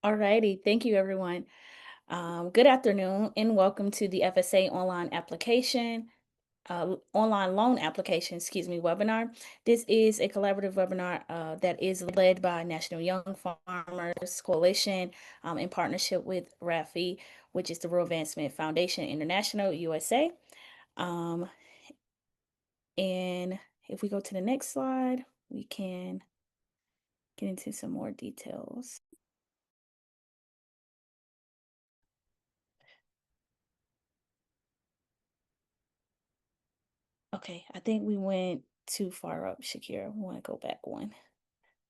Alrighty, thank you everyone. Good afternoon and welcome to the FSA online loan application, webinar. This is a collaborative webinar that is led by National Young Farmers Coalition in partnership with RAFI, which is the Rural Advancement Foundation International USA. Um, and if we go to the next slide, we can get into some more details. Okay, I think we went too far up, Shakira. We want to go back one.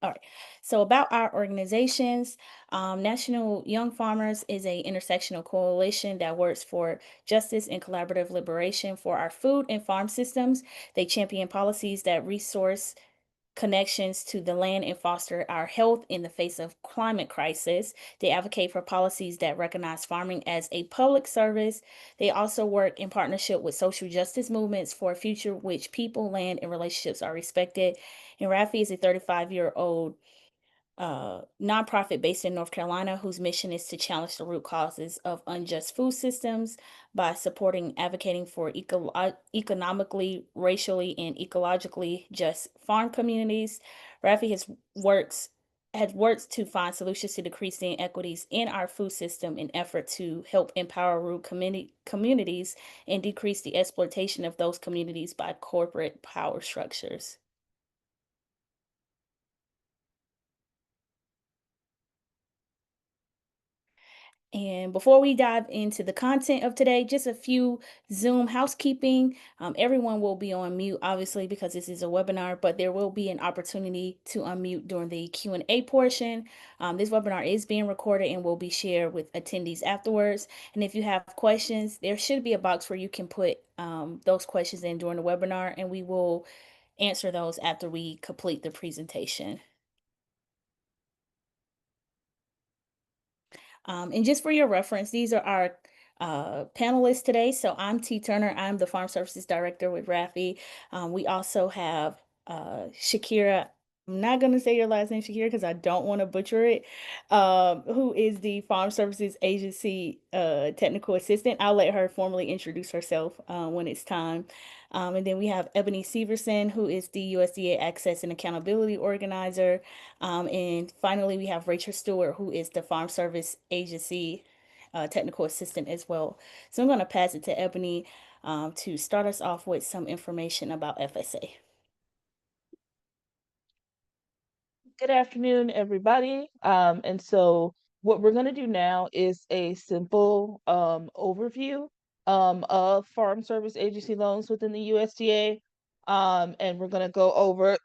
All right. So about our organizations, National Young Farmers is a intersectional coalition that works for justice and collaborative liberation for our food and farm systems. They champion policies that resource connections to the land and foster our health in the face of climate crisis. They advocate for policies that recognize farming as a public service. They also work in partnership with social justice movements for a future which people, land, and relationships are respected. And Rafi is a 35-year-old nonprofit based in North Carolina whose mission is to challenge the root causes of unjust food systems by supporting advocating for economically, racially, and ecologically just farm communities. Rafi has worked to find solutions to decreasing inequities in our food system in effort to help empower communities and decrease the exploitation of those communities by corporate power structures. And before we dive into the content of today, just a few Zoom housekeeping. Everyone will be on mute, obviously, because this is a webinar, but there will be an opportunity to unmute during the Q&A portion. This webinar is being recorded and will be shared with attendees afterwards. And if you have questions, there should be a box where you can put those questions in during the webinar, and we will answer those after we complete the presentation. And just for your reference, these are our panelists today. So I'm T. Turner. I'm the Farm Services Director with Rafi. We also have Shakira. I'm not going to say your last name, Shakira, because I don't want to butcher it. Who is the Farm Services Agency Technical Assistant. I'll let her formally introduce herself when it's time. And then we have Ebony Severson, who is the USDA Access and Accountability Organizer. And finally, we have Rachel Stewart, who is the Farm Service Agency technical assistant as well. So I'm going to pass it to Ebony to start us off with some information about FSA. Good afternoon, everybody. And so what we're going to do now is a simple overview of Farm Service Agency loans within the USDA. And we're going to go over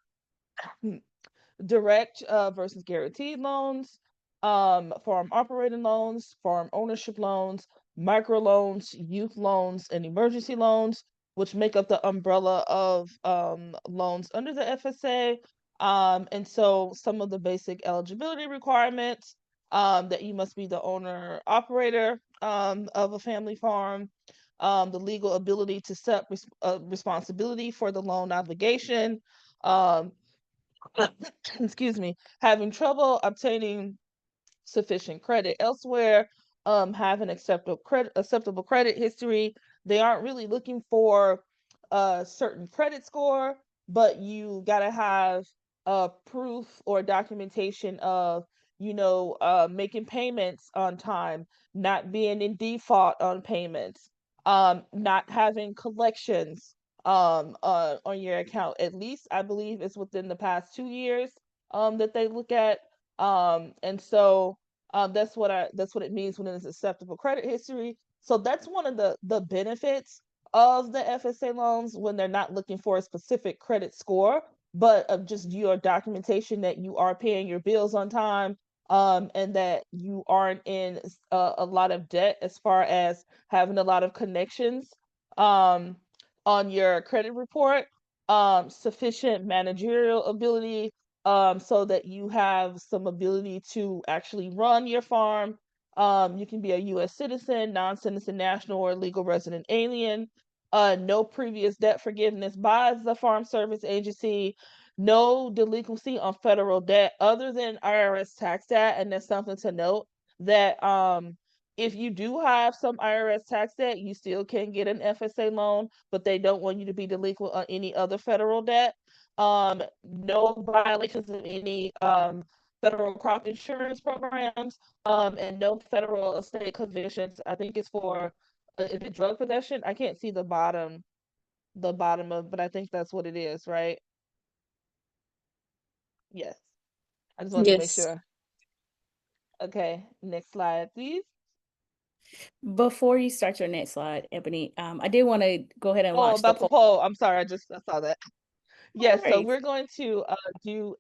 direct versus guaranteed loans, farm operating loans, farm ownership loans, micro loans, youth loans, and emergency loans, which make up the umbrella of loans under the FSA. And so some of the basic eligibility requirements that you must be the owner operator of a family farm, the legal ability to set responsibility for the loan obligation, um, excuse me, having trouble obtaining sufficient credit elsewhere, have an acceptable credit history. They aren't really looking for a certain credit score, but you gotta have proof or documentation of, making payments on time, not being in default on payments, not having collections on your account. At least I believe it's within the past 2 years that they look at. And so that's what it means when it's acceptable credit history. So that's one of the benefits of the FSA loans when they're not looking for a specific credit score, but of just your documentation that you are paying your bills on time, and that you aren't in a lot of debt as far as having a lot of connections um, on your credit report, sufficient managerial ability, so that you have some ability to actually run your farm. You can be a U.S. citizen, non-citizen national, or legal resident alien. No previous debt forgiveness by the Farm Service Agency. No delinquency on federal debt other than IRS tax debt, and that's something to note. that if you do have some IRS tax debt, you still can get an FSA loan, but they don't want you to be delinquent on any other federal debt. No violations of any federal crop insurance programs, and no federal estate convictions. I think it's for is it drug possession? I can't see the bottom of, but I think that's what it is, right? Yes. I just wanted to make Yes. sure. Okay, next slide, please. Before you start your next slide, Ebony, I did want to go ahead and Oh, launch the about the poll. poll. I'm sorry, I saw that. No Yes, so worries. we're going to do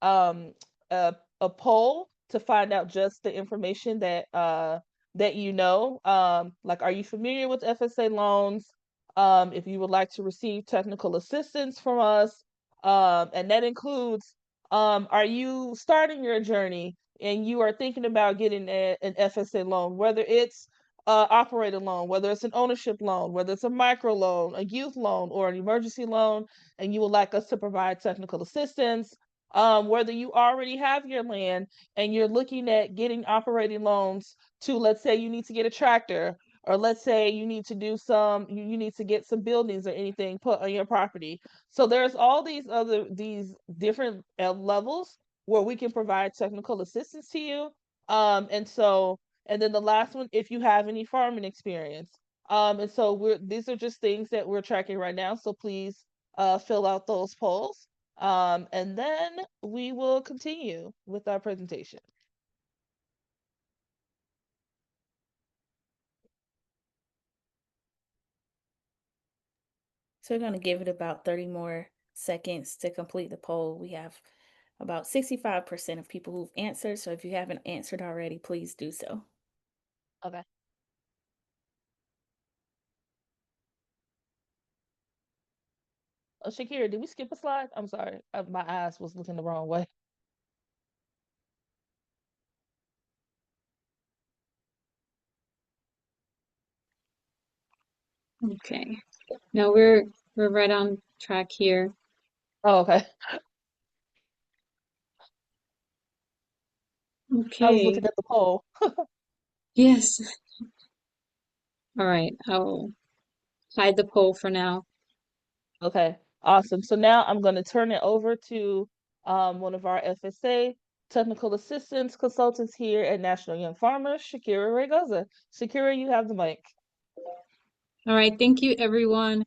um a poll to find out just the information that you know. Like, are you familiar with FSA loans? If you would like to receive technical assistance from us, and that includes are you starting your journey and you are thinking about getting an FSA loan, whether it's operator loan, whether it's an ownership loan, whether it's a micro loan, a youth loan, or an emergency loan, and you would like us to provide technical assistance, whether you already have your land and you're looking at getting operating loans to, let's say you need to get a tractor, or let's say you need to do you need to get some buildings or anything put on your property. So there's all these different levels where we can provide technical assistance to you. And then the last one, if you have any farming experience. And so these are just things that we're tracking right now. So please fill out those polls. And then we will continue with our presentation. So we're going to give it about 30 more seconds to complete the poll. We have about 65% of people who've answered. So if you haven't answered already, please do so. Okay. Shakira, did we skip a slide? I'm sorry. My eyes was looking the wrong way. Okay. No, we're right on track here. Oh, okay. I was Okay. looking at the poll. Yes. All right. I'll hide the poll for now. Okay, awesome. So now I'm going to turn it over to one of our FSA technical assistance consultants here at National Young Farmers, Shakira Regoza. Shakira, you have the mic. All right. Thank you, everyone.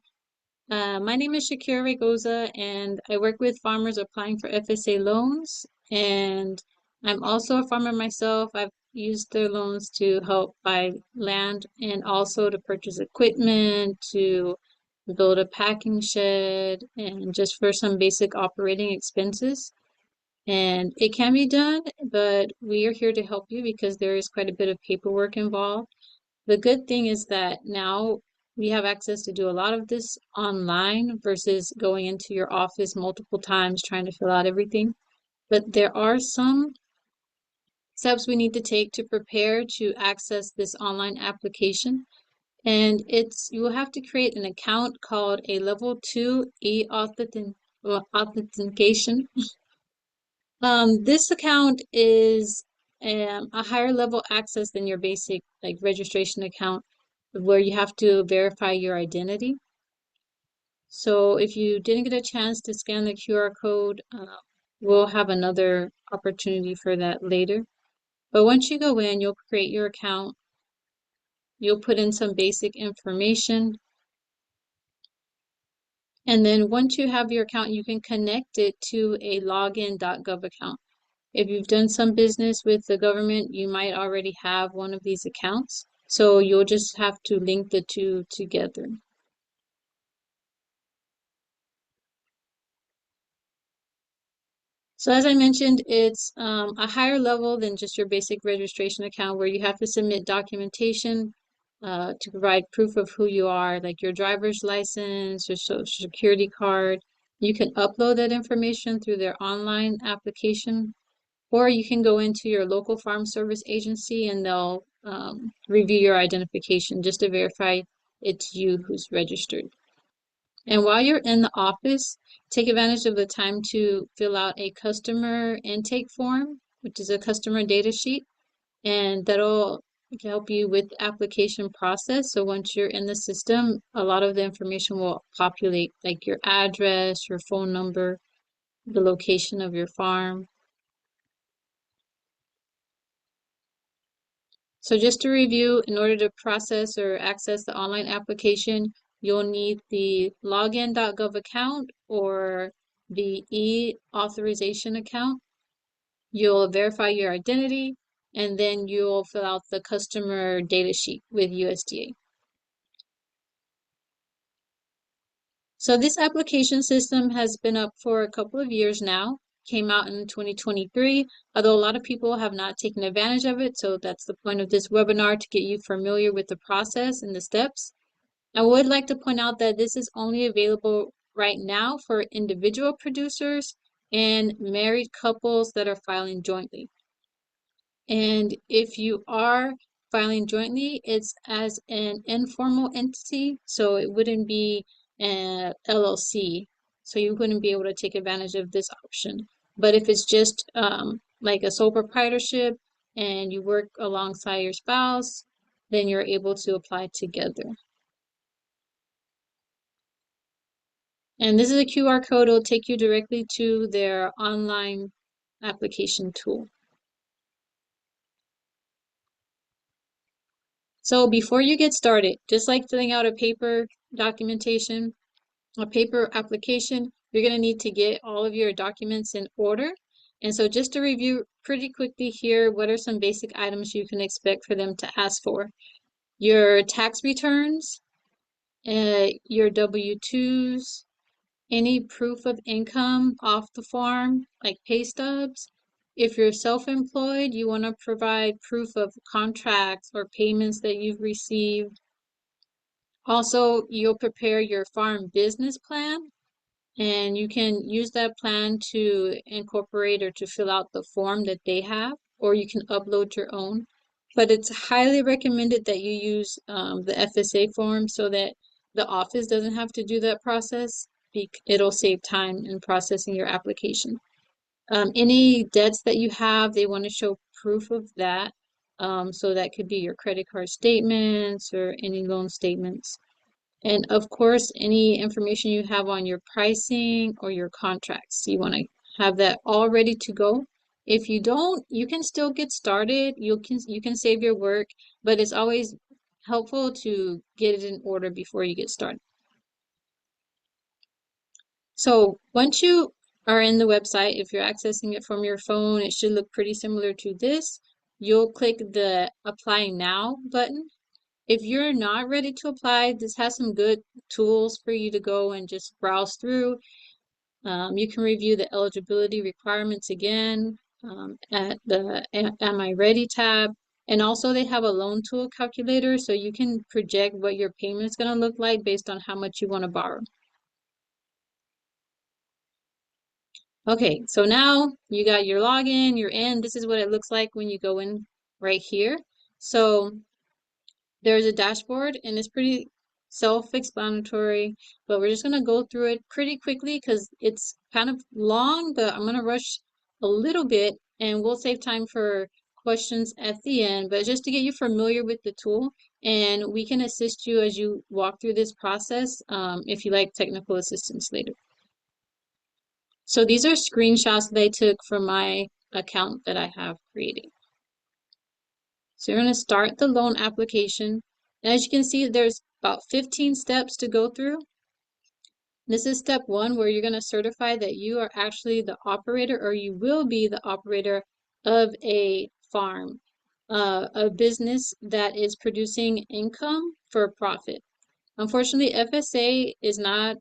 My name is Shakira Regoza, and I work with farmers applying for FSA loans. And I'm also a farmer myself. I've used their loans to help buy land and also to purchase equipment, to build a packing shed, and just for some basic operating expenses. And it can be done, but we are here to help you because there is quite a bit of paperwork involved. The good thing is that now we have access to do a lot of this online versus going into your office multiple times trying to fill out everything. But there are some steps we need to take to prepare to access this online application. And you will have to create an account called a level 2 authentication. This account is a higher level access than your basic like registration account where you have to verify your identity. So if you didn't get a chance to scan the QR code, we'll have another opportunity for that later. But once you go in, you'll create your account, you'll put in some basic information, and then once you have your account, you can connect it to a login.gov account. If you've done some business with the government, you might already have one of these accounts. So you'll just have to link the two together. So as I mentioned, it's a higher level than just your basic registration account where you have to submit documentation to provide proof of who you are, like your driver's license, your social security card. You can upload that information through their online application, or you can go into your local farm service agency and they'll review your identification just to verify it's you who's registered. And while you're in the office, take advantage of the time to fill out a customer intake form, which is a customer data sheet. and that'll help you with the application process. So once you're in the system, a lot of the information will populate, like your address, your phone number, the location of your farm. So just to review, in order to process or access the online application, you'll need the login.gov account or the e-authorization account. You'll verify your identity, and then you'll fill out the customer data sheet with USDA. So this application system has been up for a couple of years now, came out in 2023, although a lot of people have not taken advantage of it. So that's the point of this webinar, to get you familiar with the process and the steps. I would like to point out that this is only available right now for individual producers and married couples that are filing jointly. And if you are filing jointly, it's as an informal entity, so it wouldn't be an LLC. So you wouldn't be able to take advantage of this option. But if it's just like a sole proprietorship and you work alongside your spouse, then you're able to apply together. And this is a QR code. It'll take you directly to their online application tool. So before you get started, just like filling out a paper documentation, a paper application, you're going to need to get all of your documents in order. And so just to review pretty quickly here, what are some basic items you can expect for them to ask for? Your tax returns, your W-2s, any proof of income off the farm, like pay stubs. If you're self-employed, you want to provide proof of contracts or payments that you've received. Also, you'll prepare your farm business plan, and you can use that plan to incorporate or to fill out the form that they have, or you can upload your own. But it's highly recommended that you use the FSA form so that the office doesn't have to do that process. It'll save time in processing your application. Any debts that you have, they want to show proof of that. So that could be your credit card statements or any loan statements. And of course, any information you have on your pricing or your contracts, you want to have that all ready to go. If you don't, you can still get started. You can save your work, but it's always helpful to get it in order before you get started. So once you are in the website, if you're accessing it from your phone, it should look pretty similar to this. You'll click the Apply Now button. If you're not ready to apply, this has some good tools for you to go and just browse through. You can review the eligibility requirements again at the Am I Ready tab. And also they have a loan tool calculator, so you can project what your payment is going to look like based on how much you want to borrow. Okay, so now you got your login, you're in. This is what it looks like when you go in right here. So there's a dashboard and it's pretty self-explanatory, but we're just going to go through it pretty quickly because it's kind of long, but I'm going to rush a little bit and we'll save time for questions at the end. But just to get you familiar with the tool, and we can assist you as you walk through this process if you like technical assistance later. So these are screenshots that I took from my account that I have created. So you're going to start the loan application. And as you can see, there's about 15 steps to go through. This is step 1, where you're going to certify that you are actually the operator, or you will be the operator of a farm, a business that is producing income for profit. Unfortunately, FSA is not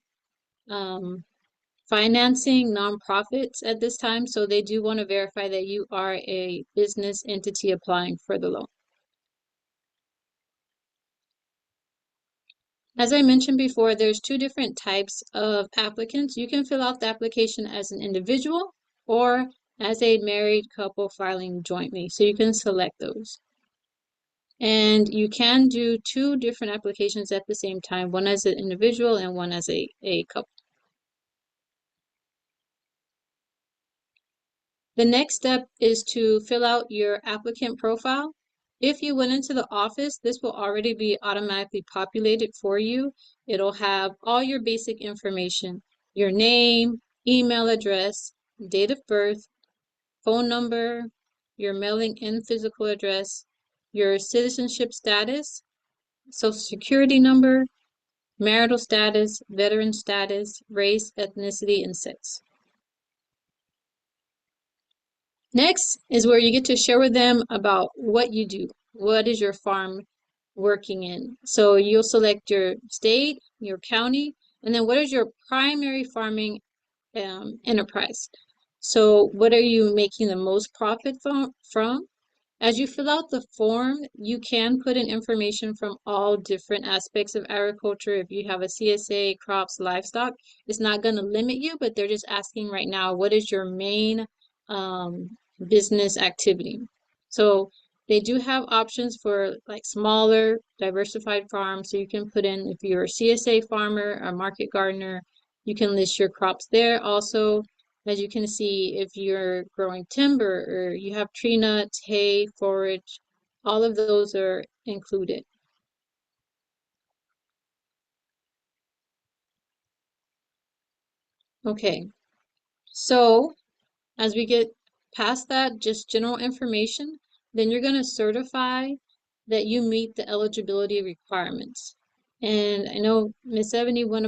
financing nonprofits at this time, so they do want to verify that you are a business entity applying for the loan. As I mentioned before, there's 2 different types of applicants. You can fill out the application as an individual or as a married couple filing jointly, so you can select those. And you can do 2 different applications at the same time, one as an individual and one as a couple. The next step is to fill out your applicant profile. If you went into the office, this will already be automatically populated for you. It'll have all your basic information, your name, email address, date of birth, phone number, your mailing and physical address, your citizenship status, social security number, marital status, veteran status, race, ethnicity, and sex. Next is where you get to share with them about what you do. What is your farm working in? So you'll select your state, your county, and then what is your primary farming enterprise? So what are you making the most profit from? As you fill out the form, you can put in information from all different aspects of agriculture. If you have a CSA, crops, livestock, it's not going to limit you, but they're just asking right now, what is your main business activity? So they do have options for like smaller, diversified farms. So you can put in if you're a CSA farmer or market gardener, you can list your crops there. Also, as you can see, if you're growing timber or you have tree nuts, hay, forage, all of those are included. Okay, so as we get past that, just general information, then you're going to certify that you meet the eligibility requirements. And I know Miss Ebony went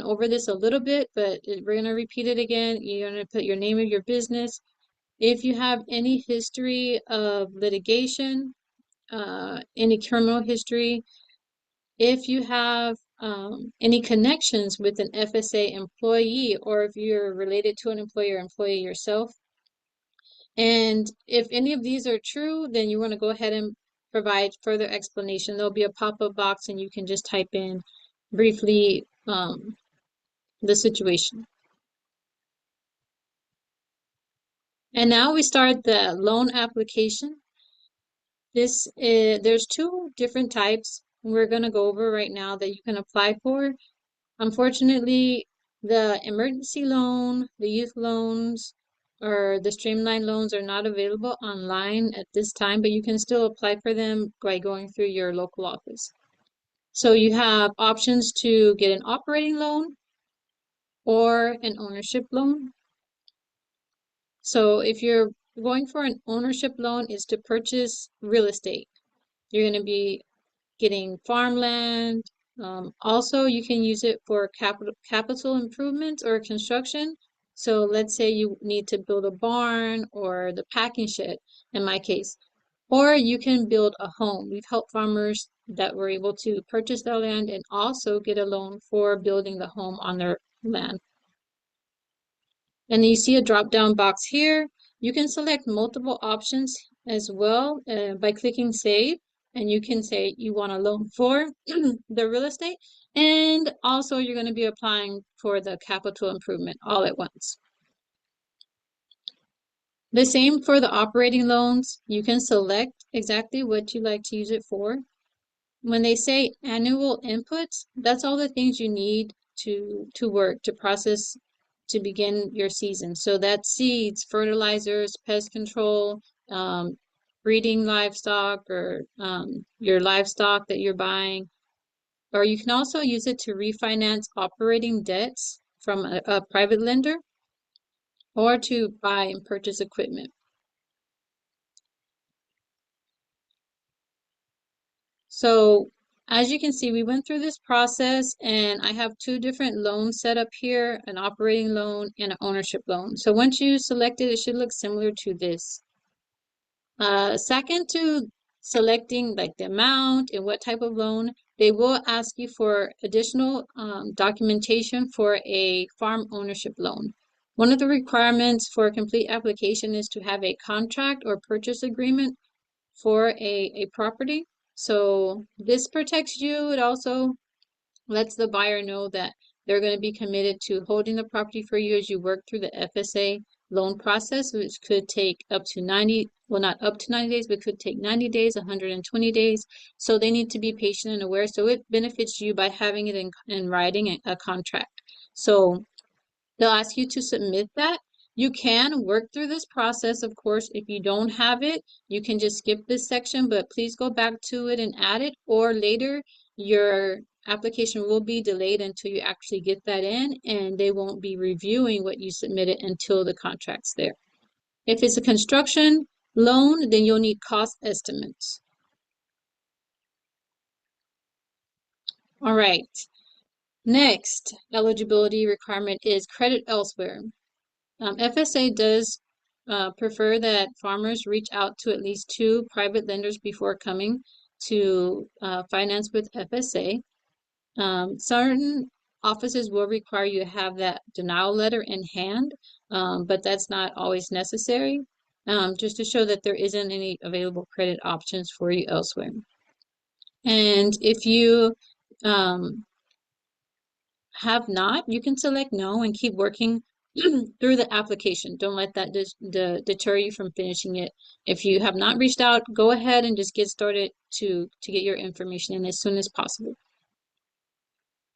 over this a little bit, but we're going to repeat it again. You're going to put your name of your business. If you have any history of litigation, any criminal history, if you have any connections with an FSA employee, or if you're related to an employer or employee yourself. And if any of these are true, then you want to go ahead and provide further explanation. There'll be a pop-up box and you can just type in briefly the situation. And now we start the loan application. There's two different types we're going to go over right now that you can apply for. Unfortunately, the emergency loan, the youth loans, or the streamlined loans are not available online at this time, but you can still apply for them by going through your local office. So you have options to get an operating loan or an ownership loan. So if you're going for an ownership loan, is to purchase real estate. You're going to be getting farmland. Also, you can use it for capital improvements or construction. So let's say you need to build a barn or the packing shed, in my case. Or you can build a home. We've helped farmers that were able to purchase their land and also get a loan for building the home on their land. And you see a drop-down box here. You can select multiple options as well by clicking Save. And you can say you want a loan for the real estate. And also you're going to be applying for the capital improvement all at once. The same for the operating loans. You can select exactly what you'd like to use it for. When they say annual inputs, that's all the things you need to work, to process, to begin your season. So that's seeds, fertilizers, pest control, breeding livestock, or your livestock that you're buying. Or you can also use it to refinance operating debts from a private lender or to buy and purchase equipment. So as you can see, we went through this process and I have two different loans set up here, an operating loan and an ownership loan. So once you select it, it should look similar to this. Second to selecting like the amount and what type of loan, they will ask you for additional documentation for a farm ownership loan. One of the requirements for a complete application is to have a contract or purchase agreement for a property. So this protects you. It also lets the buyer know that they're going to be committed to holding the property for you as you work through the FSA loan process, which could take up to 90, well, not up to 90 days, but could take 90 days, 120 days. So they need to be patient and aware. So it benefits you by having it in writing, a contract. So they'll ask you to submit that. You can work through this process, of course. If you don't have it, you can just skip this section, but please go back to it and add it, or later your application will be delayed until you actually get that in, and they won't be reviewing what you submitted until the contract's there. If it's a construction loan, then you'll need cost estimates. All right. Next eligibility requirement is credit elsewhere. FSA does prefer that farmers reach out to at least 2 private lenders before coming to finance with FSA. Certain offices will require you to have that denial letter in hand, but that's not always necessary, just to show that there isn't any available credit options for you elsewhere. And if you have not, you can select no and keep working through the application. Don't let that deter you from finishing it. If you have not reached out, go ahead and just get started to get your information in as soon as possible.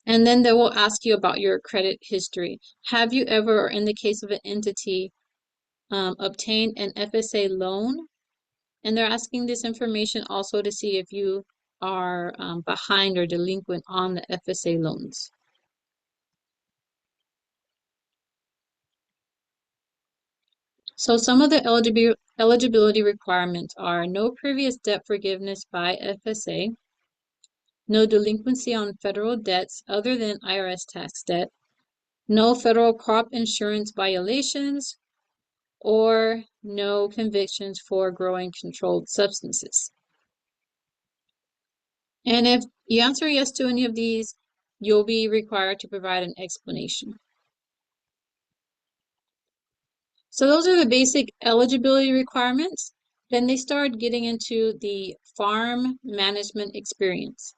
And then they will ask you about your credit history. Have you ever, or in the case of an entity, obtained an FSA loan? And they're asking this information also to see if you are behind or delinquent on the FSA loans. So some of the eligibility requirements are no previous debt forgiveness by FSA, no delinquency on federal debts other than IRS tax debt, no federal crop insurance violations, or no convictions for growing controlled substances. And if you answer yes to any of these, you'll be required to provide an explanation. So those are the basic eligibility requirements. Then they start getting into the farm management experience.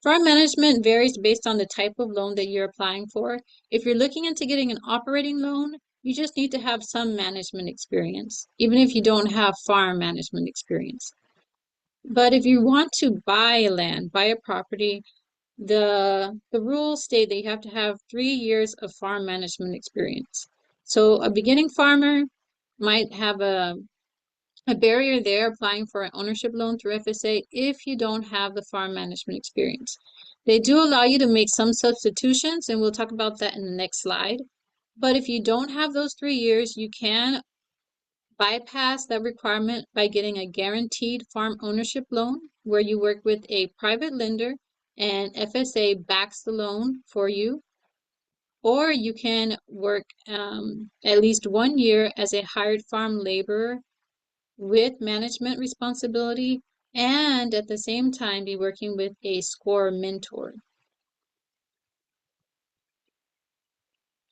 Farm management varies based on the type of loan that you're applying for. If you're looking into getting an operating loan, you just need to have some management experience, even if you don't have farm management experience. But if you want to buy land, buy a property, the rules state that you have to have 3 years of farm management experience. So a beginning farmer might have a barrier there applying for an ownership loan through FSA if you don't have the farm management experience. They do allow you to make some substitutions, and we'll talk about that in the next slide. But if you don't have those 3 years, you can bypass that requirement by getting a guaranteed farm ownership loan where you work with a private lender and FSA backs the loan for you. Or you can work at least 1 year as a hired farm laborer with management responsibility and at the same time be working with a SCORE mentor.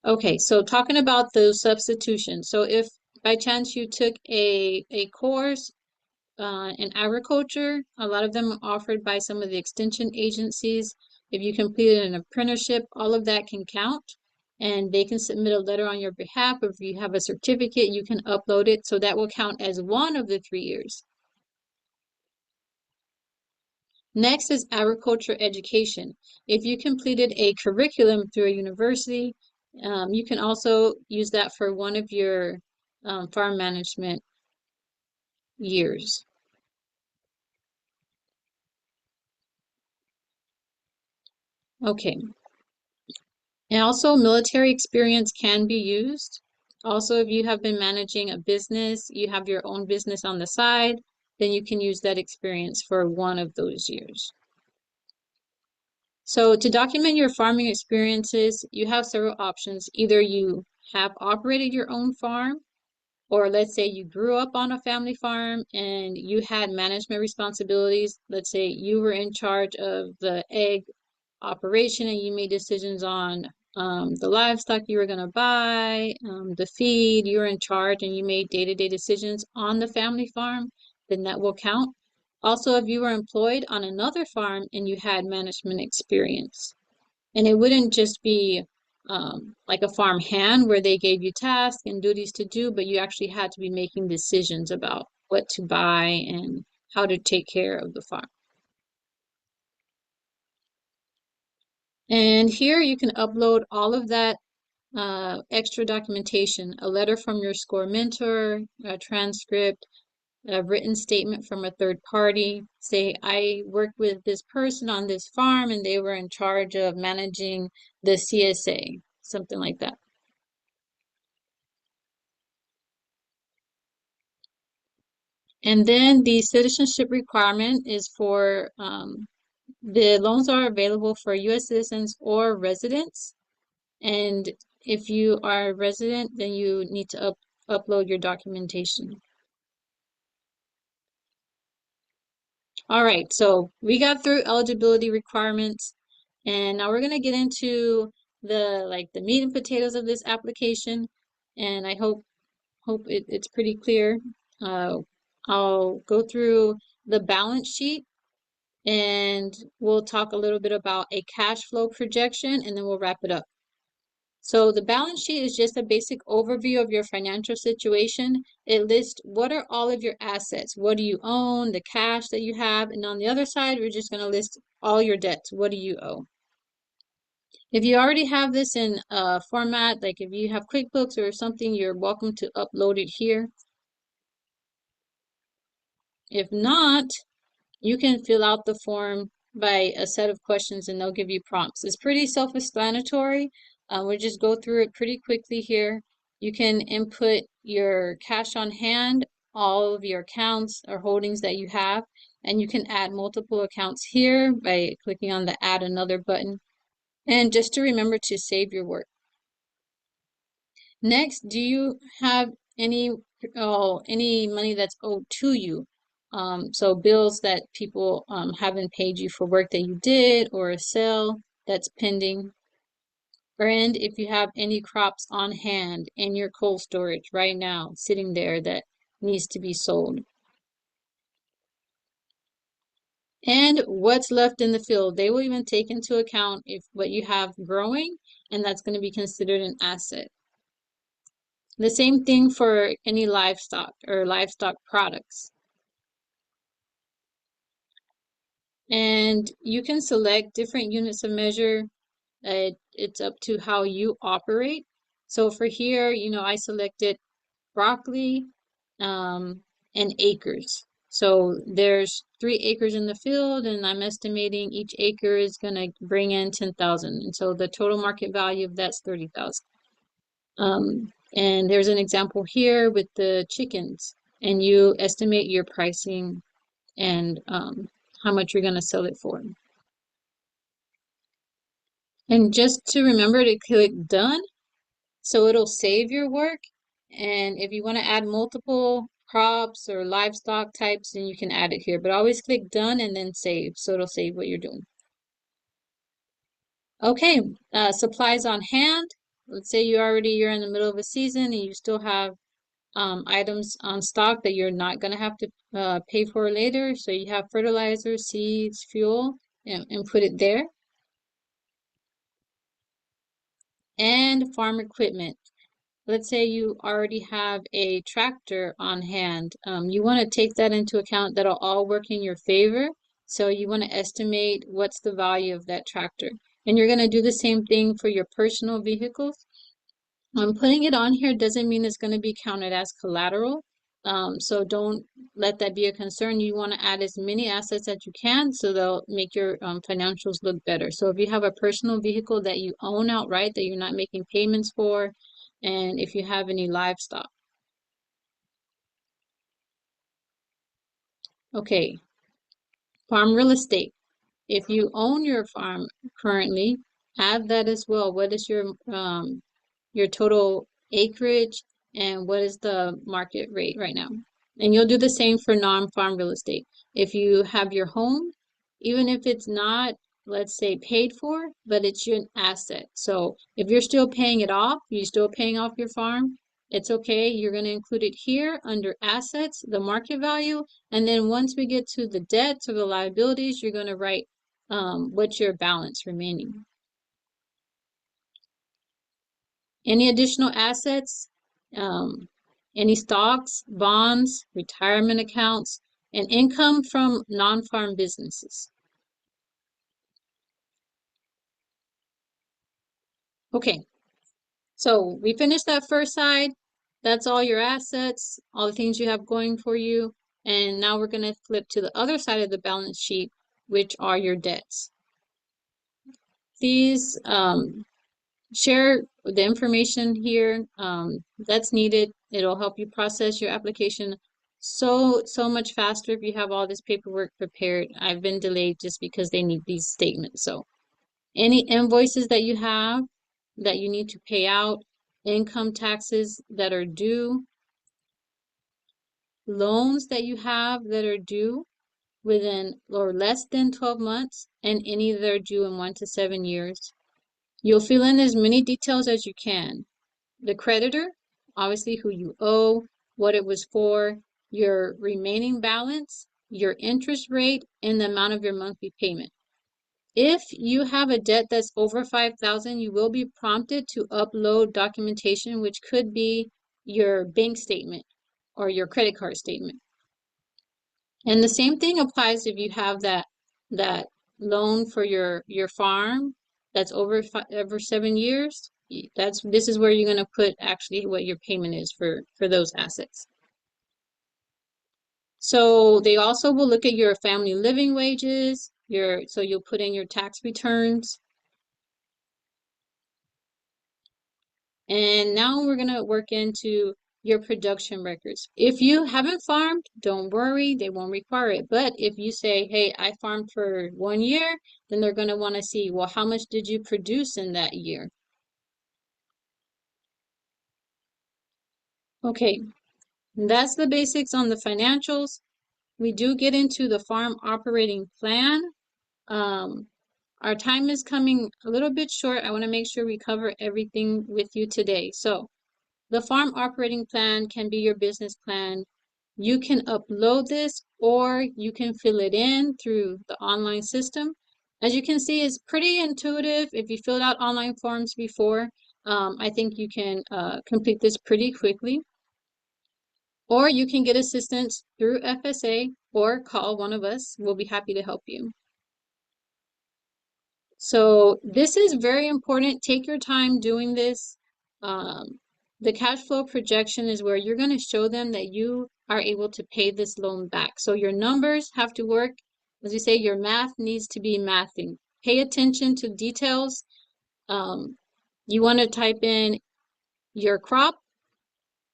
Okay, so talking about those substitutions. So if by chance you took a course in agriculture, a lot of them are offered by some of the extension agencies. If you completed an apprenticeship, all of that can count. And they can submit a letter on your behalf. If you have a certificate, you can upload it. So that will count as one of the 3 years. Next is agriculture education. If you completed a curriculum through a university, you can also use that for one of your farm management years. Okay. And also military experience can be used. Also, if you have been managing a business, you have your own business on the side, then you can use that experience for one of those years. So to document your farming experiences, you have several options. Either you have operated your own farm, or let's say you grew up on a family farm and you had management responsibilities. Let's say you were in charge of the egg operation and you made decisions on the livestock you were going to buy, the feed, you were in charge and you made day-to-day decisions on the family farm, then that will count. Also, if you were employed on another farm and you had management experience, and it wouldn't just be like a farm hand where they gave you tasks and duties to do, but you actually had to be making decisions about what to buy and how to take care of the farm. And here you can upload all of that extra documentation, a letter from your SCORE mentor, a transcript, a written statement from a third party. Say, I worked with this person on this farm and they were in charge of managing the CSA, something like that. And then the citizenship requirement is for the loans are available for U.S. citizens or residents. And if you are a resident, then you need to upload your documentation. All right, so we got through eligibility requirements, and now we're gonna get into the meat and potatoes of this application, and I hope it's pretty clear. Uh, I'll go through the balance sheet, and we'll talk a little bit about a cash flow projection, and then we'll wrap it up. So the balance sheet is just a basic overview of your financial situation. It lists what are all of your assets, what do you own, the cash that you have, and on the other side, we're just going to list all your debts, what do you owe. If you already have this in a format, like if you have QuickBooks or something, you're welcome to upload it here. If not, you can fill out the form by a set of questions and they'll give you prompts. It's pretty self-explanatory. We'll just go through it pretty quickly here. You can input your cash on hand, all of your accounts or holdings that you have, and you can add multiple accounts here by clicking on the Add Another button. And just to remember to save your work. Next, do you have any money that's owed to you? So bills that people haven't paid you for work that you did or a sale that's pending. And if you have any crops on hand in your cold storage right now, sitting there that needs to be sold. And what's left in the field. They will even take into account if what you have growing, and that's going to be considered an asset. The same thing for any livestock or livestock products. And you can select different units of measure. It's up to how you operate. So for here, I selected broccoli and acres. So there's 3 acres in the field, and I'm estimating each acre is going to bring in 10,000. And so the total market value of that's 30,000. And there's an example here with the chickens, and you estimate your pricing and how much you're going to sell it for. And just to remember to click done, so it'll save your work. And if you want to add multiple crops or livestock types, then you can add it here. But always click done and then save, so it'll save what you're doing. Okay, supplies on hand. Let's say you're in the middle of a season and you still have items on stock that you're not going to have to pay for later. So you have fertilizer, seeds, fuel, and put it there. And farm equipment. Let's say you already have a tractor on hand. You want to take that into account. That'll all work in your favor. So you want to estimate what's the value of that tractor. And you're going to do the same thing for your personal vehicles. Putting it on here doesn't mean it's going to be counted as collateral. So don't let that be a concern. You want to add as many assets as you can so they'll make your financials look better. So if you have a personal vehicle that you own outright that you're not making payments for, and if you have any livestock. Okay, farm real estate. If you own your farm currently, add that as well. What is your total acreage and what is the market rate right now? And you'll do the same for non-farm real estate. If you have your home, even if it's not, let's say, paid for, but it's your asset. So if you're still paying it off, you're still paying off your farm, it's okay. You're going to include it here under assets, the market value. And then once we get to the debts or the liabilities, you're going to write what's your balance remaining. Any additional assets, any stocks, bonds, retirement accounts, and income from non-farm businesses. Okay, So we finished that first side. That's all your assets, all the things you have going for you. And now we're going to flip to the other side of the balance sheet, which are your debts. These share the information here that's needed. It'll help you process your application so much faster if you have all this paperwork prepared. I've been delayed just because they need these statements. So any invoices that you have that you need to pay out, income taxes that are due, loans that you have that are due within or less than 12 months, and any that are due in 1 to 7 years. You'll fill in as many details as you can. The creditor, obviously who you owe, what it was for, your remaining balance, your interest rate, and the amount of your monthly payment. If you have a debt that's over 5,000, you will be prompted to upload documentation, which could be your bank statement or your credit card statement. And the same thing applies if you have that loan for your farm that's over 7 years. This is where you're going to put actually what your payment is for those assets. So they also will look at your family living wages, so you'll put in your tax returns. And now we're going to work into your production records. If you haven't farmed, don't worry, they won't require it. But if you say, hey, I farmed for 1 year, then they're going to want to see, well, how much did you produce in that year? Okay, that's the basics on the financials. We do get into the farm operating plan. Our time is coming a little bit short. I want to make sure we cover everything with you today. So the farm operating plan can be your business plan. You can upload this or you can fill it in through the online system. As you can see, it's pretty intuitive. If you filled out online forms before, I think you can complete this pretty quickly. Or you can get assistance through FSA or call one of us. We'll be happy to help you. So this is very important. Take your time doing this. The cash flow projection is where you're going to show them that you are able to pay this loan back. So your numbers have to work. As you say, your math needs to be mathing. Pay attention to details. You want to type in your crop.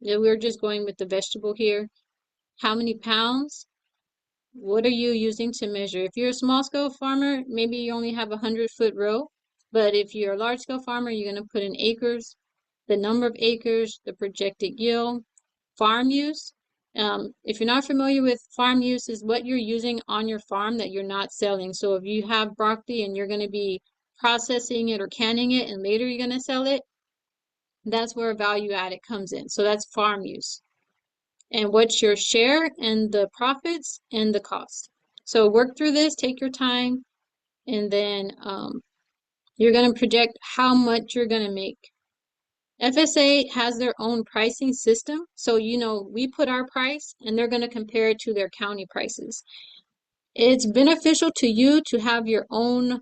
We're just going with the vegetable here. How many pounds? What are you using to measure? If you're a small scale farmer, maybe you only have a 100-foot row. But if you're a large scale farmer, you're going to put in acres, the number of acres, the projected yield, farm use. If you're not familiar with farm use, is what you're using on your farm that you're not selling. So if you have broccoli and you're going to be processing it or canning it and later you're going to sell it, that's where value added comes in. So that's farm use. And what's your share and the profits and the cost. So work through this, take your time, and then you're going to project how much you're going to make. FSA has their own pricing system. So, we put our price and they're going to compare it to their county prices. It's beneficial to you to have your own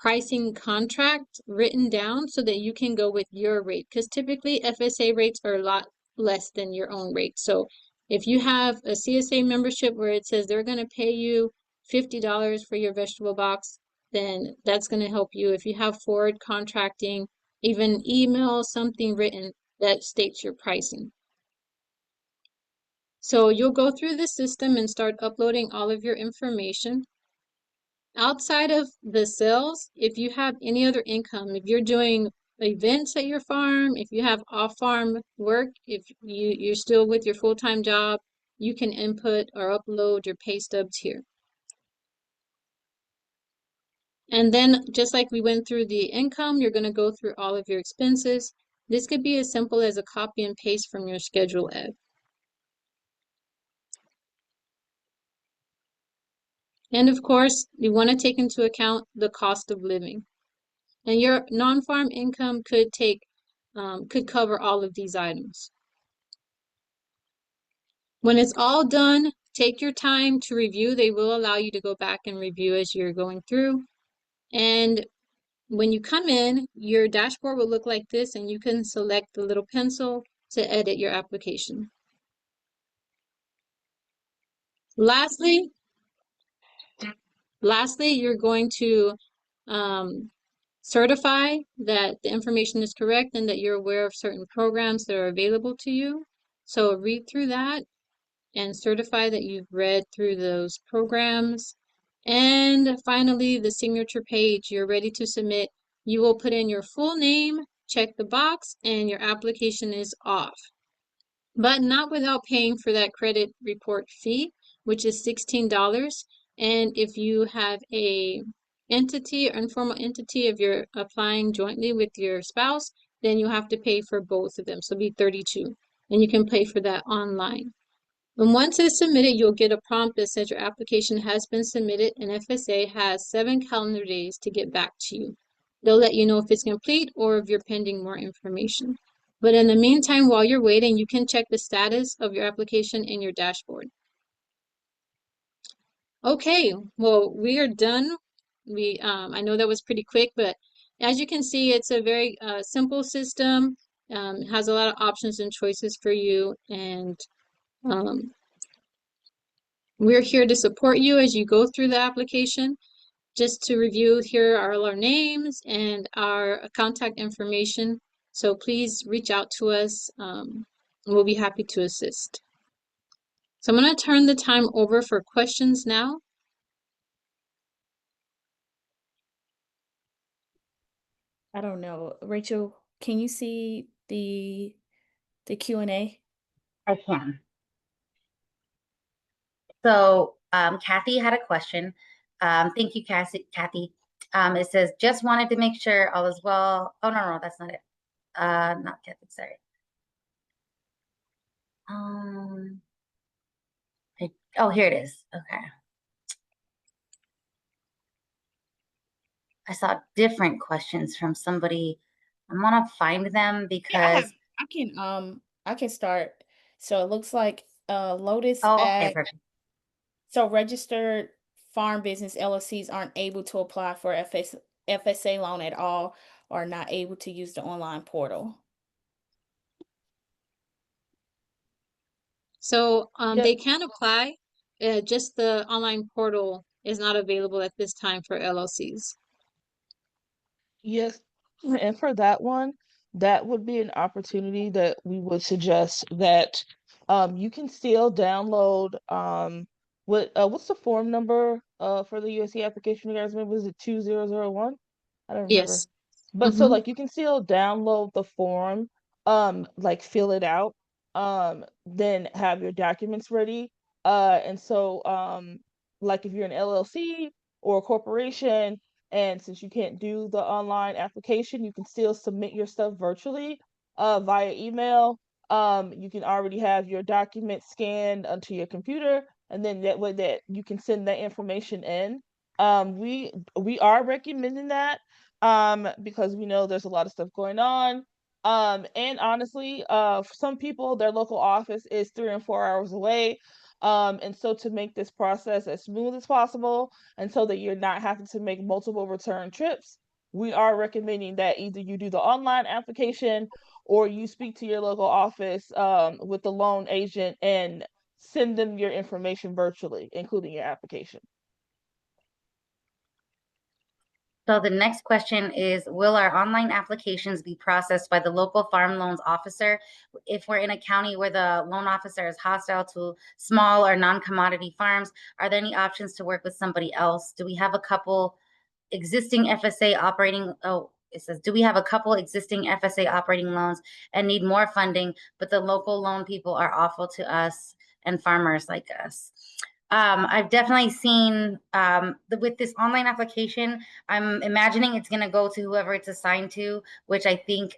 pricing contract written down so that you can go with your rate, because typically FSA rates are a lot less than your own rate. So if you have a CSA membership where it says they're going to pay you $50 for your vegetable box, then that's going to help you. If you have forward contracting, even email something written that states your pricing. So you'll go through the system and start uploading all of your information. Outside of the sales, if you have any other income, if you're doing events at your farm, if you have off-farm work, if you're still with your full-time job, you can input or upload your pay stubs here. And then just like we went through the income, you're going to go through all of your expenses. This could be as simple as a copy and paste from your Schedule F. And of course, you want to take into account the cost of living. And your non-farm income could cover all of these items. When it's all done, take your time to review. They will allow you to go back and review as you're going through. And when you come in, your dashboard will look like this, and you can select the little pencil to edit your application. Lastly, you're going to certify that the information is correct and that you're aware of certain programs that are available to you. So read through that and certify that you've read through those programs. And finally, the signature page, you're ready to submit. You will put in your full name, check the box, and your application is off. But not without paying for that credit report fee, which is $16. And if you have a entity or informal entity, if you're applying jointly with your spouse, then you have to pay for both of them. So it'll be $32. And you can pay for that online. And once it's submitted, you'll get a prompt that says your application has been submitted, and FSA has 7 calendar days to get back to you. They'll let you know if it's complete or if you're pending more information. But in the meantime, while you're waiting, you can check the status of your application in your dashboard. Okay, well, we are done. I know that was pretty quick, but as you can see, it's a very simple system. It has a lot of options and choices for you, and we're here to support you as you go through the application. Just to review, here are all our names and our contact information. So please reach out to us. We'll be happy to assist. So I'm going to turn the time over for questions now. I don't know. Rachel, can you see the Q&A? I can. So Kathy had a question. Thank you, Kathy. It says, just wanted to make sure all is well. Oh, no, that's not it. Not Kathy, sorry. Oh, here it is. Okay. I saw different questions from somebody. I want to find them because I can start. So it looks like Lotus okay, perfect. So registered farm business LLCs aren't able to apply for FSA loan at all, or not able to use the online portal. So Yep. they can apply, just the online portal is not available at this time for LLCs. Yes, and for that one, that would be an opportunity that we would suggest that you can still download what's the form number for the USC application, you guys remember? Was it 2001? I don't remember. Yes. But so like you can still download the form, like fill it out, then have your documents ready. And so like if you're an LLC or a corporation, and since you can't do the online application, you can still submit your stuff virtually via email. You can already have your documents scanned onto your computer, and then that way that you can send that information in. We are recommending that because we know there's a lot of stuff going on. And honestly, for some people, their local office is 3 and 4 hours away. And so to make this process as smooth as possible, and so that you're not having to make multiple return trips, we are recommending that either you do the online application or you speak to your local office with the loan agent and send them your information virtually, including your application. So the next question is, will our online applications be processed by the local farm loans officer if we're in a county where the loan officer is hostile to small or non-commodity farms? Are there any options to work with somebody else? Do we have a couple existing FSA operating? Oh, it says, do we have a couple existing FSA operating loans and need more funding, but the local loan people are awful to us and farmers like us? I've definitely seen with this online application, I'm imagining it's going to go to whoever it's assigned to, which I think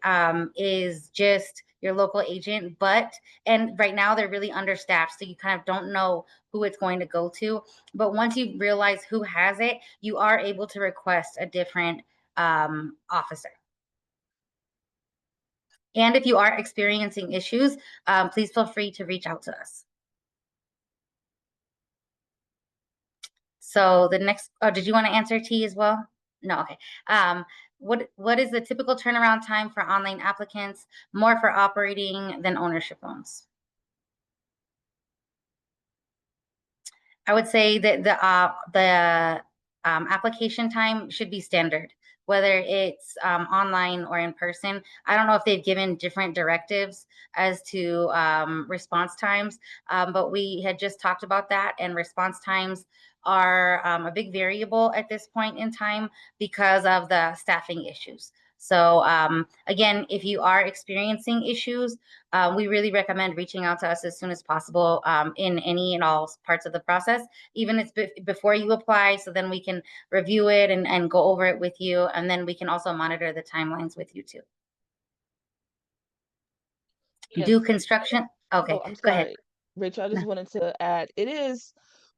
is just your local agent. And right now they're really understaffed, so you kind of don't know who it's going to go to. But once you realize who has it, you are able to request a different officer. And if you are experiencing issues, please feel free to reach out to us. So the next, did you want to answer T as well? No, okay. what is the typical turnaround time for online applicants, more for operating than ownership loans? I would say that the application time should be standard, whether it's online or in person. I don't know if they've given different directives as to response times, but we had just talked about that, and response times are a big variable at this point in time because of the staffing issues. So again, if you are experiencing issues, we really recommend reaching out to us as soon as possible in any and all parts of the process, even if before you apply, so then we can review it and go over it with you, and then we can also monitor the timelines with you too. Yes. Do construction. Okay, Oh, I'm go ahead. sorry, Rachel. I just wanted to add,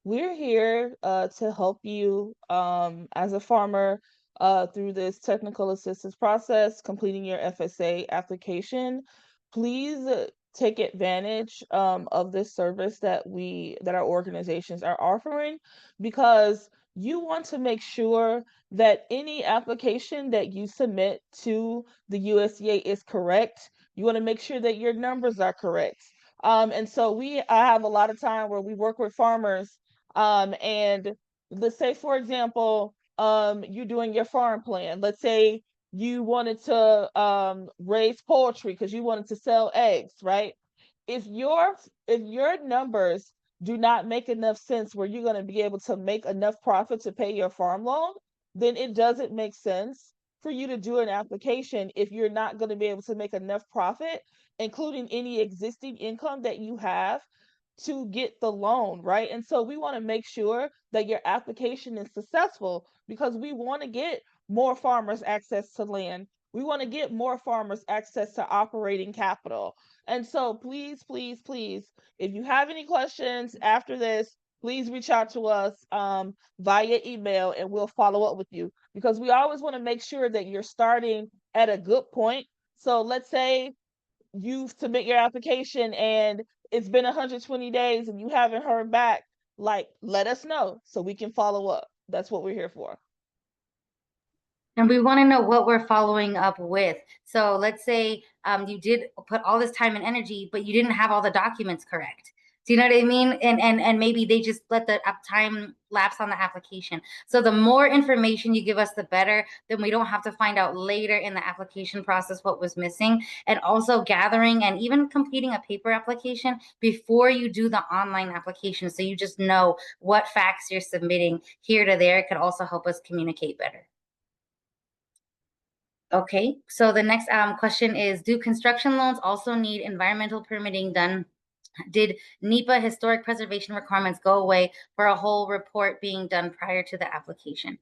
we're here to help you as a farmer through this technical assistance process, completing your FSA application. Please take advantage of this service that our organizations are offering, because you want to make sure that any application that you submit to the USDA is correct. You want to make sure that your numbers are correct. And so I have a lot of time where we work with farmers, and let's say, for example, you're doing your farm plan. Let's say you wanted to raise poultry because you wanted to sell eggs, right? If your numbers do not make enough sense where you're going to be able to make enough profit to pay your farm loan, then it doesn't make sense for you to do an application if you're not going to be able to make enough profit, including any existing income that you have, to get the loan, right? And so we want to make sure that your application is successful, because we want to get more farmers access to land. We want to get more farmers access to operating capital. And so please, please, please, if you have any questions after this, please reach out to us via email, and we'll follow up with you, because we always want to make sure that you're starting at a good point. So let's say you submit your application and it's been 120 days and you haven't heard back, like, let us know so we can follow up. That's what we're here for. And we want to know what we're following up with. So let's say you did put all this time and energy, but you didn't have all the documents correct. Do you know what I mean? And maybe they just let the time lapse on the application. So the more information you give us, the better. Then we don't have to find out later in the application process what was missing. And also gathering and even completing a paper application before you do the online application, so you just know what facts you're submitting here to there, could also help us communicate better. Okay, so the next question is, do construction loans also need environmental permitting done? Did NEPA historic preservation requirements go away for a whole report being done prior to the application?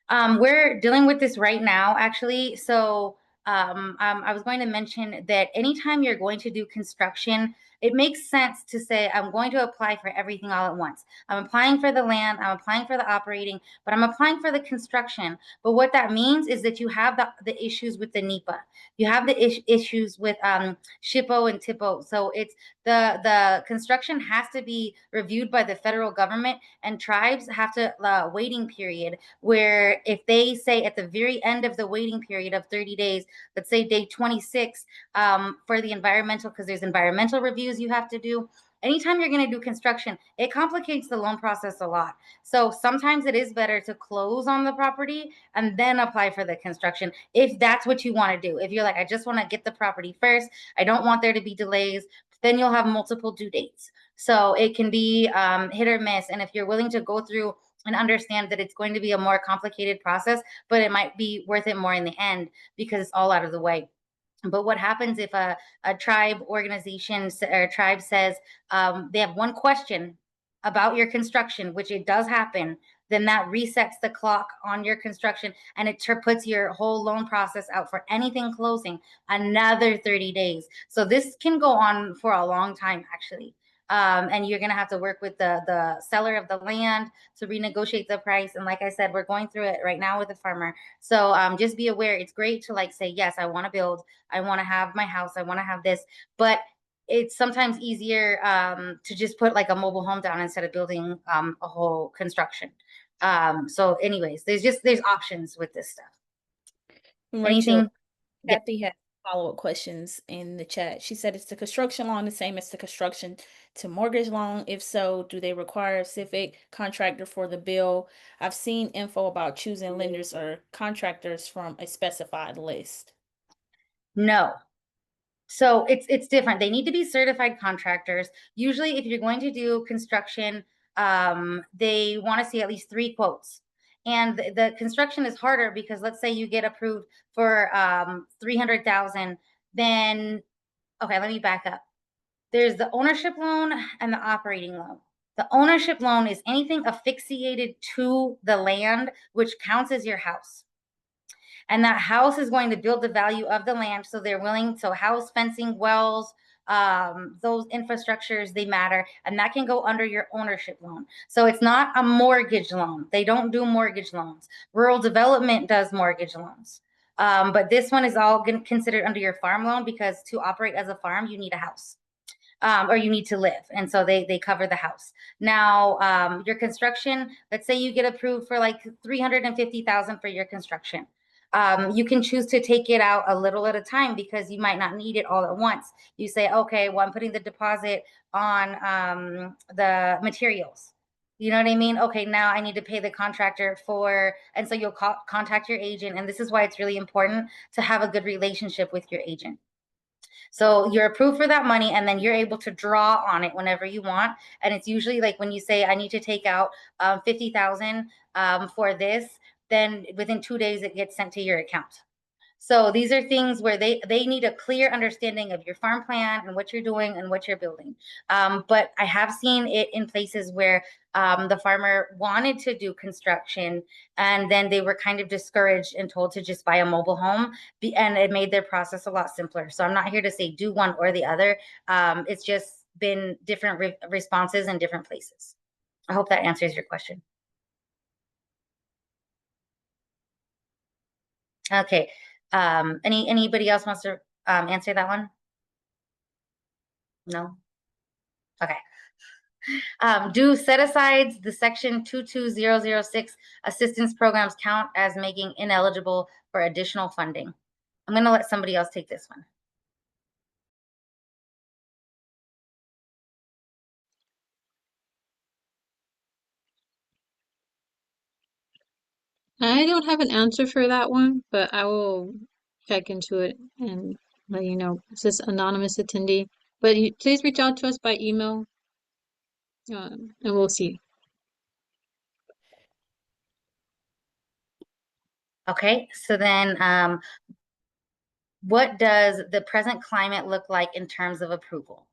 We're dealing with this right now, actually. So I was going to mention that anytime you're going to do construction, it makes sense to say, I'm going to apply for everything all at once. I'm applying for the land, I'm applying for the operating, but I'm applying for the construction. But what that means is that you have the issues with the NEPA. You have the issues with SHPO and TIPO. So it's the construction has to be reviewed by the federal government, and tribes have to waiting period, where if they say at the very end of the waiting period of 30 days, let's say day 26, for the environmental, because there's environmental reviews you have to do. Anytime you're going to do construction, it complicates the loan process a lot. So sometimes it is better to close on the property and then apply for the construction, if that's what you want to do. If you're like, I just want to get the property first, I don't want there to be delays, then you'll have multiple due dates. So it can be hit or miss. And if you're willing to go through and understand that it's going to be a more complicated process, but it might be worth it more in the end because it's all out of the way. But what happens if a tribe organization or tribe says they have one question about your construction, which it does happen, then that resets the clock on your construction, and it puts your whole loan process out for anything closing another 30 days. So this can go on for a long time, actually. And you're going to have to work with the seller of the land to renegotiate the price. And like I said, we're going through it right now with the farmer. So just be aware. It's great to like say, yes, I want to build, I want to have my house, I want to have this, but it's sometimes easier to just put like a mobile home down instead of building a whole construction. So anyways, there's options with this stuff. Rachel, Anything? Yeah. Kathy had follow-up questions in the chat. She said, is the construction loan the same as the construction to mortgage loan? If so, do they require a specific contractor for the bill? I've seen info about choosing lenders or contractors from a specified list. No. So it's different. They need to be certified contractors. Usually, if you're going to do construction, they want to see at least 3 quotes. And the construction is harder because let's say you get approved for 300,000, then okay, let me back up. There's the ownership loan and the operating loan. The ownership loan is anything affixated to the land, which counts as your house. And that house is going to build the value of the land. So they're willing, so house, fencing, wells, those infrastructures, they matter. And that can go under your ownership loan. So it's not a mortgage loan. They don't do mortgage loans. Rural development does mortgage loans. But this one is all considered under your farm loan because to operate as a farm, you need a house. Or you need to live. And so they cover the house. Now, your construction, let's say you get approved for like 350,000 for your construction. You can choose to take it out a little at a time because you might not need it all at once. You say, okay, well, I'm putting the deposit on the materials. You know what I mean? Okay, now I need to pay the contractor for, and so you'll contact your agent. And this is why it's really important to have a good relationship with your agent. So you're approved for that money and then you're able to draw on it whenever you want. And it's usually like when you say, I need to take out 50,000 for this, then within 2 days, it gets sent to your account. So these are things where they need a clear understanding of your farm plan and what you're doing and what you're building. But I have seen it in places where the farmer wanted to do construction and then they were kind of discouraged and told to just buy a mobile home, and it made their process a lot simpler. So I'm not here to say do one or the other. It's just been different responses in different places. I hope that answers your question. Okay. Anybody else wants to answer that one? No? Okay. Do set-asides, the section 22006 assistance programs count as making ineligible for additional funding? I'm going to let somebody else take this one. I don't have an answer for that one, but I will check into it and let you know. It's this anonymous attendee, but please reach out to us by email, and we'll see. Okay, so then what does the present climate look like in terms of approval?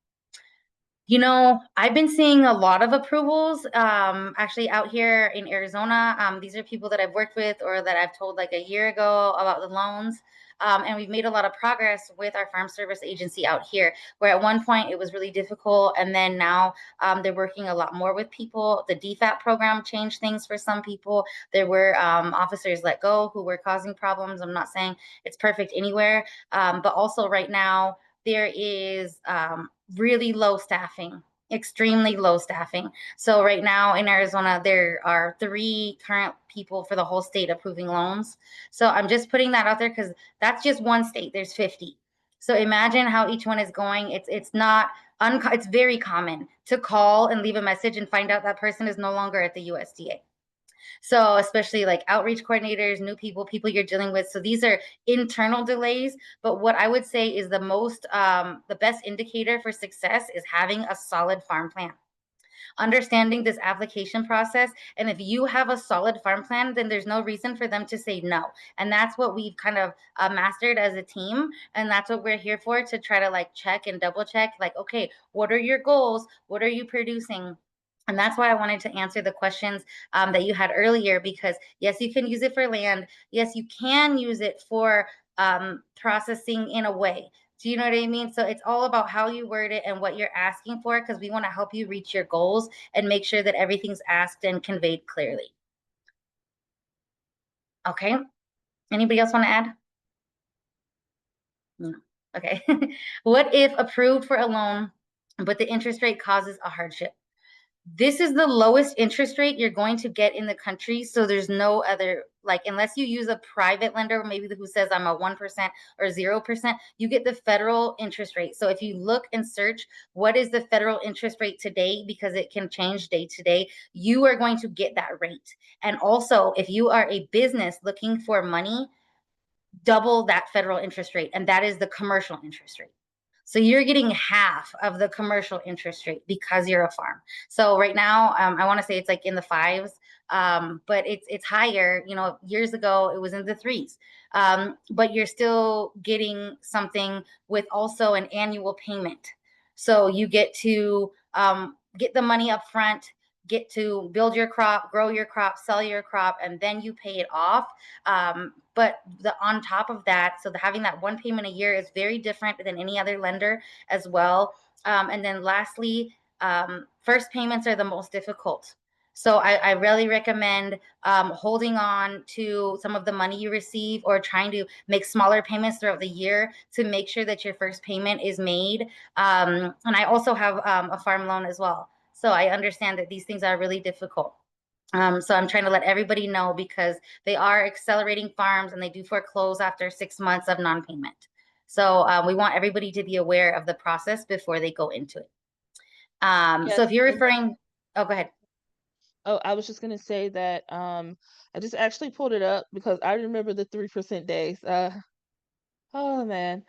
You know, I've been seeing a lot of approvals actually out here in Arizona. These are people that I've worked with or that I've told like a year ago about the loans. And we've made a lot of progress with our farm service agency out here, where at one point it was really difficult. And then now they're working a lot more with people. The DFAT program changed things for some people. There were officers let go who were causing problems. I'm not saying it's perfect anywhere, but also right now, there is really low staffing, extremely low staffing. So right now in Arizona, there are 3 current people for the whole state approving loans. So I'm just putting that out there because that's just one state. There's 50. So imagine how each one is going. It's not it's very common to call and leave a message and find out that person is no longer at the USDA. So especially like outreach coordinators, new people you're dealing with. So these are internal delays. But what I would say is the best indicator for success is having a solid farm plan. Understanding this application process. And if you have a solid farm plan, then there's no reason for them to say no. And that's what we've kind of mastered as a team. And that's what we're here for, to try to like check and double check, like, okay, what are your goals? What are you producing? And that's why I wanted to answer the questions that you had earlier, because yes, you can use it for land. Yes, you can use it for processing in a way. Do you know what I mean? So it's all about how you word it and what you're asking for, because we want to help you reach your goals and make sure that everything's asked and conveyed clearly. Okay. Anybody else want to add? No. Okay. What if approved for a loan, but the interest rate causes a hardship? This is the lowest interest rate you're going to get in the country. So there's no other, like, unless you use a private lender, maybe who says I'm a 1% or 0%, you get the federal interest rate. So if you look and search what is the federal interest rate today, because it can change day to day, you are going to get that rate. And also, if you are a business looking for money, double that federal interest rate, and that is the commercial interest rate. So you're getting half of the commercial interest rate because you're a farm. So right now, I want to say it's like in the fives, but it's higher. You know, years ago it was in the threes, but you're still getting something with also an annual payment. So you get to get the money up front, get to build your crop, grow your crop, sell your crop, and then you pay it off. But on top of that, so having that one payment a year is very different than any other lender as well. And then lastly, first payments are the most difficult. So I really recommend holding on to some of the money you receive, or trying to make smaller payments throughout the year to make sure that your first payment is made. And I also have a farm loan as well. So I understand that these things are really difficult. So I'm trying to let everybody know, because they are accelerating farms and they do foreclose after 6 months of non-payment. So we want everybody to be aware of the process before they go into it. So Yes, if you're and referring, oh, go ahead. oh, I was just gonna say that I just actually pulled it up because I remember the 3% days. Oh man.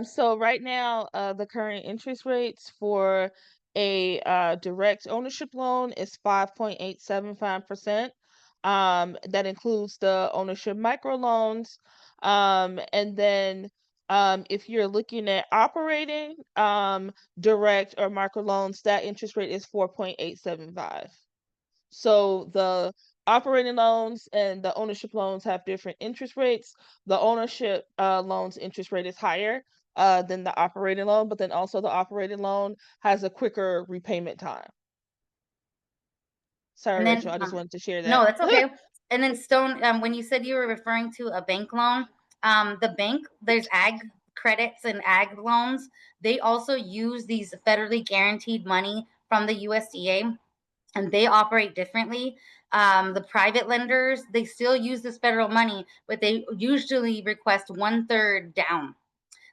So right now, the current interest rates for a direct ownership loan is 5.875%. That includes the ownership microloans. And then if you're looking at operating direct or microloans, that interest rate is 4.875. So the operating loans and the ownership loans have different interest rates. The ownership loans interest rate is higher than the operating loan, but then also the operating loan has a quicker repayment time. Sorry, And Rachel, then, I just wanted to share no, that. that's okay. And then Stone, when you said you were referring to a bank loan, the bank, there's ag credits and ag loans. They also use these federally guaranteed money from the USDA, and they operate differently. The private lenders, they still use this federal money, but they usually request 1/3 down.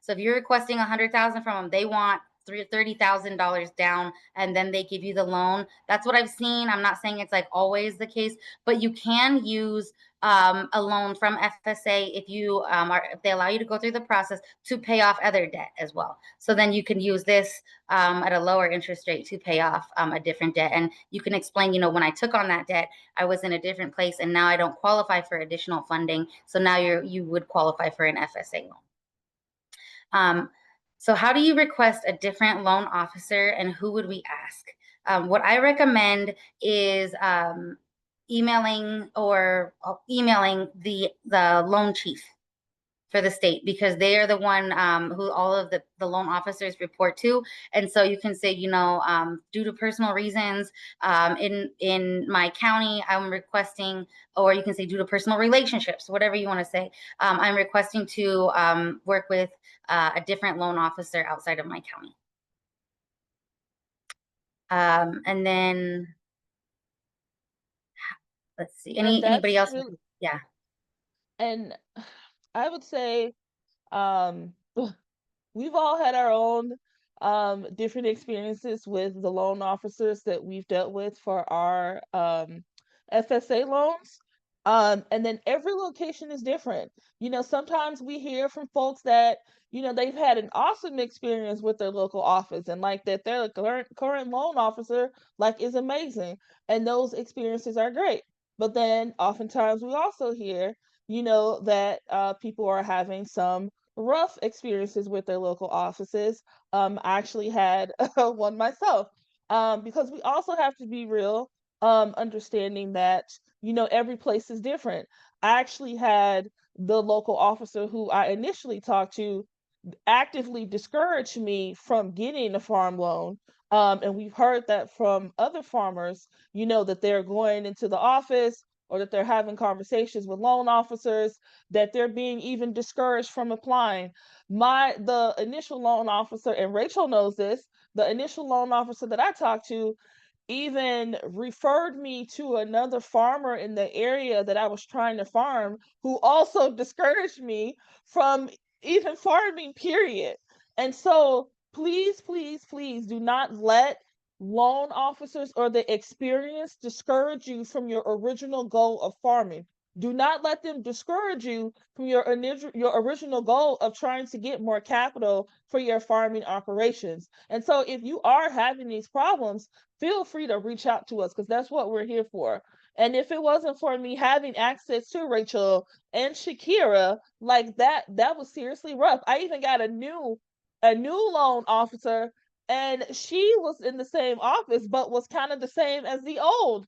So if you're requesting 100,000 from them, they want $30,000 down, and then they give you the loan. That's what I've seen. I'm not saying it's like always the case, but you can use a loan from FSA if you if they allow you to go through the process to pay off other debt as well. So then you can use this at a lower interest rate to pay off a different debt, and you can explain, you know, when I took on that debt, I was in a different place, and now I don't qualify for additional funding. So now you would qualify for an FSA loan. So how do you request a different loan officer, and who would we ask? What I recommend is emailing the loan chief for the state, because they are the one who all of the loan officers report to. And so you can say, you know, due to personal reasons in my county, I'm requesting, or you can say due to personal relationships, whatever you want to say, I'm requesting to work with a different loan officer outside of my county. And then let's see, Yeah, anybody that's else? really, Yeah. and I would say um we've all had our own different experiences with the loan officers that we've dealt with for our FSA loans. And then every location is different. You know, sometimes we hear from folks that, you know, they've had an awesome experience with their local office, and like that their current loan officer like is amazing, and those experiences are great. But then oftentimes we also hear, you know, that people are having some rough experiences with their local offices. I actually had one myself, because we also have to be real, understanding that, you know, every place is different. I actually had the local officer who I initially talked to actively discourage me from getting a farm loan. And we've heard that from other farmers, you know, that they're going into the office or that they're having conversations with loan officers, that they're being even discouraged from applying. The initial loan officer, and Rachel knows this, the initial loan officer that I talked to, even referred me to another farmer in the area that I was trying to farm, who also discouraged me from even farming, period. And so please, please, please do not let loan officers or the experience discourage you from your original goal of farming. Do not let them discourage you from your original goal of trying to get more capital for your farming operations. And so if you are having these problems, feel free to reach out to us, because that's what we're here for. And if it wasn't for me having access to Rachel and Shakira, like that was seriously rough. I even got a new loan officer, and she was in the same office but was kind of the same as the old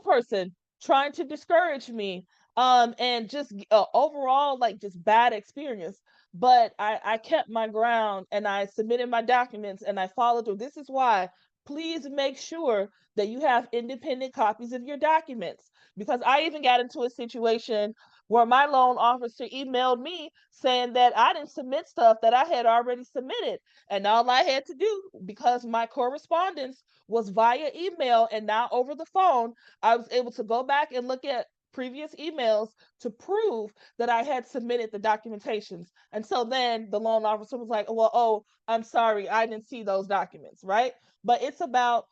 person, trying to discourage me, and just overall, like, just bad experience. But I kept my ground, and I submitted my documents, and I followed through. This is why, please make sure that you have independent copies of your documents, because I even got into a situation where my loan officer emailed me saying that I didn't submit stuff that I had already submitted. And all I had to do, because my correspondence was via email and not over the phone, I was able to go back and look at previous emails to prove that I had submitted the documentations. And so then the loan officer was like, well, oh, I'm sorry, I didn't see those documents, right? But it's about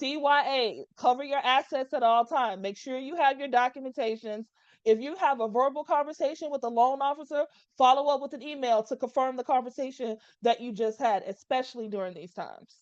CYA, cover your assets at all times. Make sure you have your documentations. If you have a verbal conversation with a loan officer, follow up with an email to confirm the conversation that you just had, especially during these times.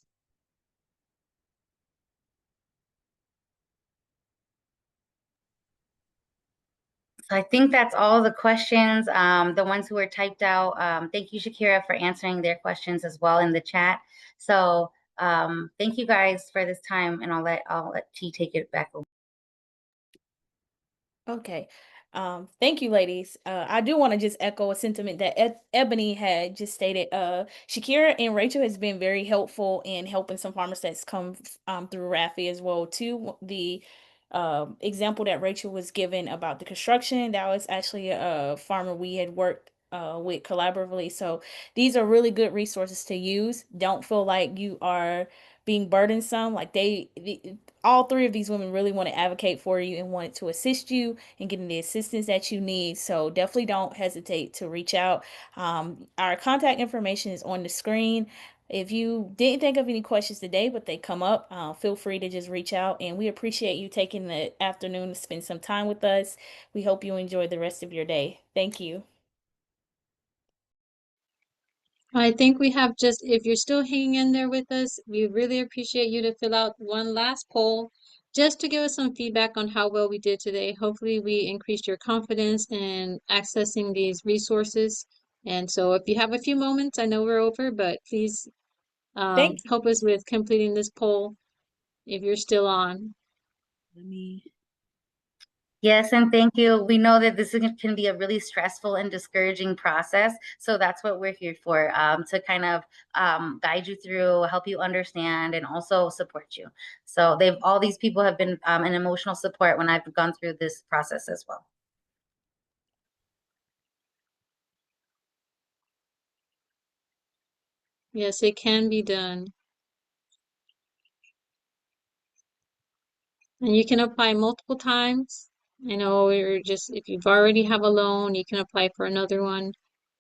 So I think that's all the questions, the ones who were typed out. Thank you, Shakira, for answering their questions as well in the chat. So thank you guys for this time, and I'll let T take it back over. Okay. Thank you, ladies. I do want to just echo a sentiment that Ebony had just stated. Shakira and Rachel has been very helpful in helping some farmers that's come through Rafi as well too. The example that Rachel was given about the construction, that was actually a farmer we had worked with collaboratively. So these are really good resources to use. Don't feel like you are being burdensome. Like all three of these women really want to advocate for you and wanted to assist you in getting the assistance that you need. So definitely don't hesitate to reach out. Our contact information is on the screen. If you didn't think of any questions today, but they come up, feel free to just reach out. And we appreciate you taking the afternoon to spend some time with us. We hope you enjoy the rest of your day. Thank you. I think we have just, if you're still hanging in there with us, we really appreciate you to fill out one last poll just to give us some feedback on how well we did today. Hopefully we increased your confidence in accessing these resources. And so if you have a few moments, I know we're over, but please Thank you. help us with completing this poll if you're still on. Let me. Yes, and thank you. We know that can be a really stressful and discouraging process. So that's what we're here for, to kind of guide you through, help you understand, and also support you. So all these people have been an emotional support when I've gone through this process as well. Yes, it can be done. And you can apply multiple times. I know, or just if you've already have a loan, you can apply for another one.